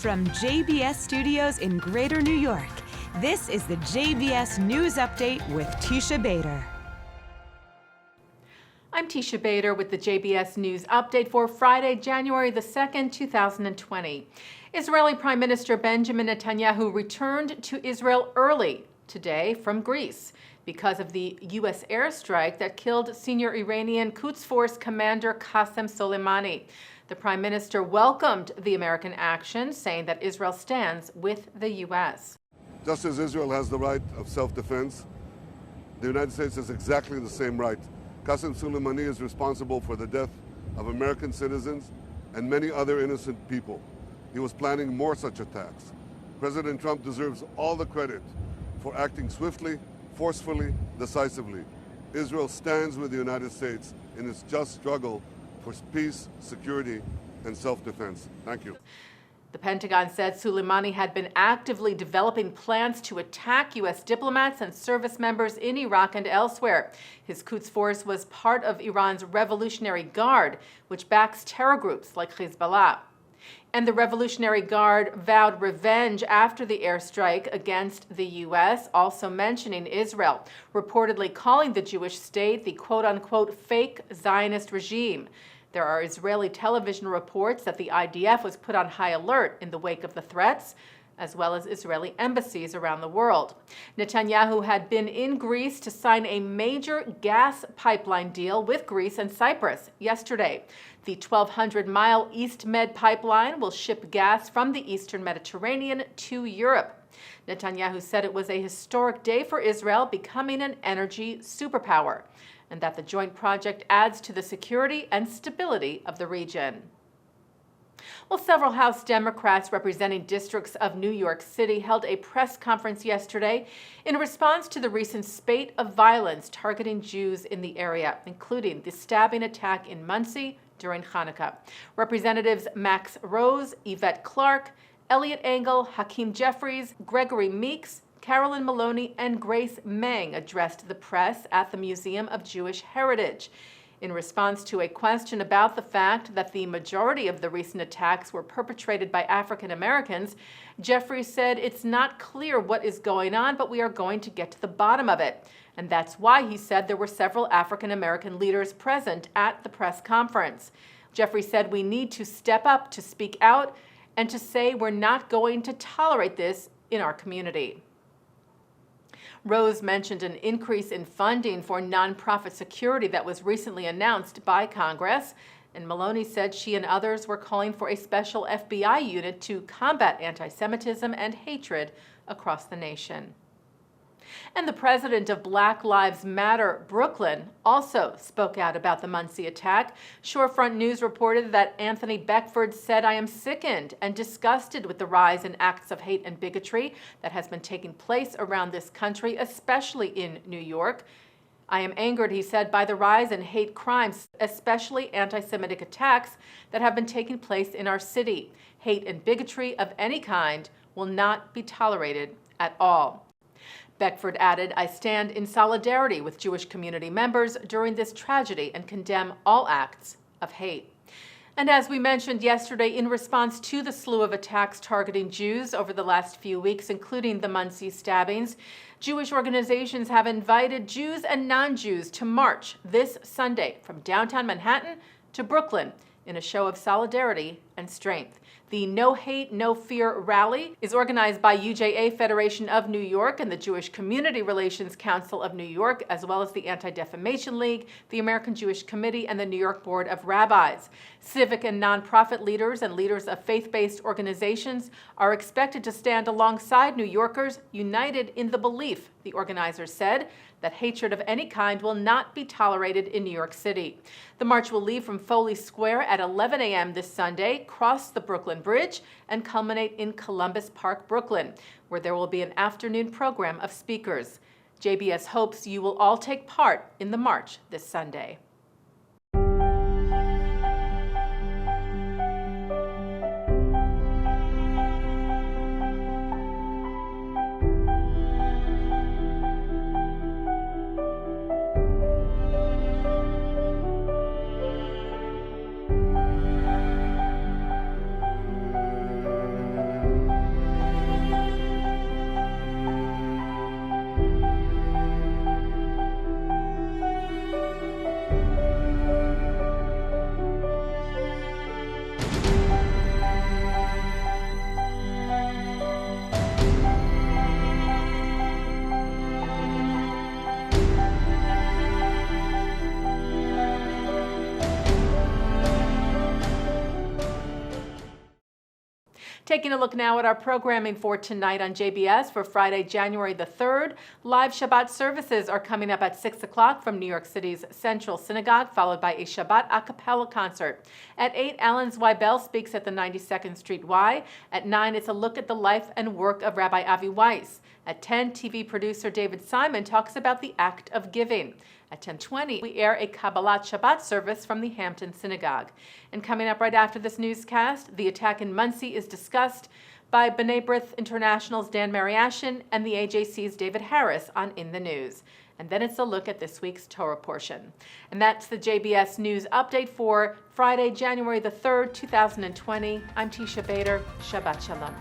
From JBS Studios in Greater New York, this is the JBS News Update with Teisha Bader. I'm Teisha Bader with the JBS News Update for Friday, January the 2nd, 2020. Israeli Prime Minister Benjamin Netanyahu returned to Israel early today from Greece because of the U.S. airstrike that killed senior Iranian Quds Force Commander Qasem Soleimani. The Prime Minister welcomed the American action, saying that Israel stands with the U.S. Just as Israel has the right of self-defense, the United States has exactly the same right. Qasem Soleimani is responsible for the death of American citizens and many other innocent people. He was planning more such attacks. President Trump deserves all the credit for acting swiftly, forcefully, decisively. Israel stands with the United States in its just struggle for peace, security, and self-defense. Thank you. The Pentagon said Soleimani had been actively developing plans to attack U.S. diplomats and service members in Iraq and elsewhere. His Quds Force was part of Iran's Revolutionary Guard, which backs terror groups like Hezbollah. And the Revolutionary Guard vowed revenge after the airstrike against the U.S., also mentioning Israel, reportedly calling the Jewish state the quote-unquote fake Zionist regime. There are Israeli television reports that the IDF was put on high alert in the wake of the threats, as well as Israeli embassies around the world. Netanyahu had been in Greece to sign a major gas pipeline deal with Greece and Cyprus yesterday. The 1,200-mile East Med pipeline will ship gas from the eastern Mediterranean to Europe. Netanyahu said it was a historic day for Israel, becoming an energy superpower, and that the joint project adds to the security and stability of the region. Well, several House Democrats representing districts of New York City held a press conference yesterday in response to the recent spate of violence targeting Jews in the area, including the stabbing attack in Monsey during Hanukkah. Representatives Max Rose, Yvette Clarke, Elliot Engel, Hakeem Jeffries, Gregory Meeks, Carolyn Maloney, and Grace Meng addressed the press at the Museum of Jewish Heritage. In response to a question about the fact that the majority of the recent attacks were perpetrated by African Americans, Jeffries said it's not clear what is going on, but we are going to get to the bottom of it. And that's why he said there were several African American leaders present at the press conference. Jeffries said we need to step up to speak out and to say we're not going to tolerate this in our community. Rose mentioned an increase in funding for nonprofit security that was recently announced by Congress, and Maloney said she and others were calling for a special FBI unit to combat anti-Semitism and hatred across the nation. And the president of Black Lives Matter Brooklyn also spoke out about the Monsey attack. Shorefront News reported that Anthony Beckford said, "I am sickened and disgusted with the rise in acts of hate and bigotry that has been taking place around this country, especially in New York. I am angered," he said, "by the rise in hate crimes, especially anti-Semitic attacks that have been taking place in our city. Hate and bigotry of any kind will not be tolerated at all." Beckford added, "I stand in solidarity with Jewish community members during this tragedy and condemn all acts of hate." And as we mentioned yesterday, in response to the slew of attacks targeting Jews over the last few weeks, including the Monsey stabbings, Jewish organizations have invited Jews and non-Jews to march this Sunday from downtown Manhattan to Brooklyn in a show of solidarity and strength. The No Hate, No Fear rally is organized by UJA Federation of New York and the Jewish Community Relations Council of New York, as well as the Anti-Defamation League, the American Jewish Committee, and the New York Board of Rabbis. Civic and nonprofit leaders and leaders of faith-based organizations are expected to stand alongside New Yorkers, united in the belief, the organizers said, that hatred of any kind will not be tolerated in New York City. The march will leave from Foley Square at 11 a.m. this Sunday, cross the Brooklyn Bridge, and culminate in Columbus Park, Brooklyn, where there will be an afternoon program of speakers. JBS hopes you will all take part in the march this Sunday. Taking a look now at our programming for tonight on JBS for Friday, January the 3rd. Live Shabbat services are coming up at 6 o'clock from New York City's Central Synagogue, followed by a Shabbat a cappella concert. At 8, Alan Zweibel speaks at the 92nd Street Y. At 9, it's a look at the life and work of Rabbi Avi Weiss. At 10, TV producer David Simon talks about the act of giving. At 10:20, we air a Kabbalat Shabbat service from the Hampton Synagogue. And coming up right after this newscast, the attack in Muncie is discussed by B'nai B'rith International's Dan Mariashin and the AJC's David Harris on In the News. And then it's a look at this week's Torah portion. And that's the JBS News Update for Friday, January the 3rd, 2020. I'm Teisha Bader. Shabbat Shalom.